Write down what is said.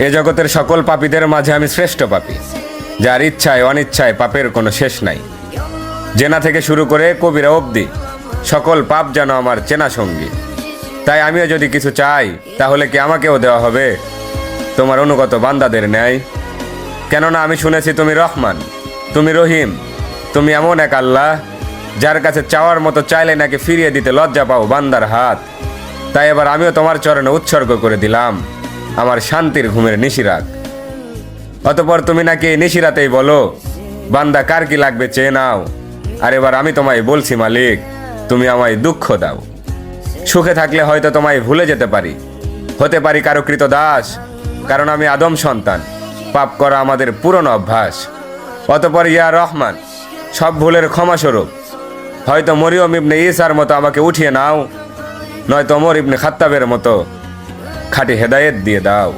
এ জগতের সকল পাপীদের মাঝে আমি শ্রেষ্ঠ পাপী, যার ইচ্ছায় অনিচ্ছায় পাপের কোনো শেষ নাই। জেনা থেকে শুরু করে কবিরা অবধি সকল পাপ যেন আমার চেনা সঙ্গী। তাই আমিও যদি কিছু চাই, তাহলে কি আমাকেও দেওয়া হবে তোমার অনুগত বান্দাদের ন্যায়? কেননা আমি শুনেছি তুমি রহমান, তুমি রহিম, তুমি এমন এক আল্লাহ যার কাছে চাওয়ার মতো চাইলে নাকি ফিরিয়ে দিতে লজ্জা পাও বান্দার হাত। তাই এবার আমিও তোমার চরণে উৎসর্গ করে দিলাম আমার শান্তির ঘুমের নিশিরাত। অতঃপর তুমি নাকি এই নিশিরাতেই বলো, বান্দা কার কি লাগবে চেয়ে নাও। আর এবার আমি তোমায় বলছি মালিক, তুমি আমায় দুঃখ দাও। সুখে থাকলে হয়তো তোমায় ভুলে যেতে পারি, হতে পারি কারো কৃত দাস, কারণ আমি আদম সন্তান, পাপ করা আমাদের পুরনো অভ্যাস। অতঃপর ইয়া রহমান, সব ভুলের ক্ষমাস্বরূপ হয়তো মরিয়ম ইবনে ঈসার মতো আমাকে উঠিয়ে নাও, নয়তো ওমর ইবনে খাত্তাবের মতো খাঁটি হেদায়েত দিয়ে দাও।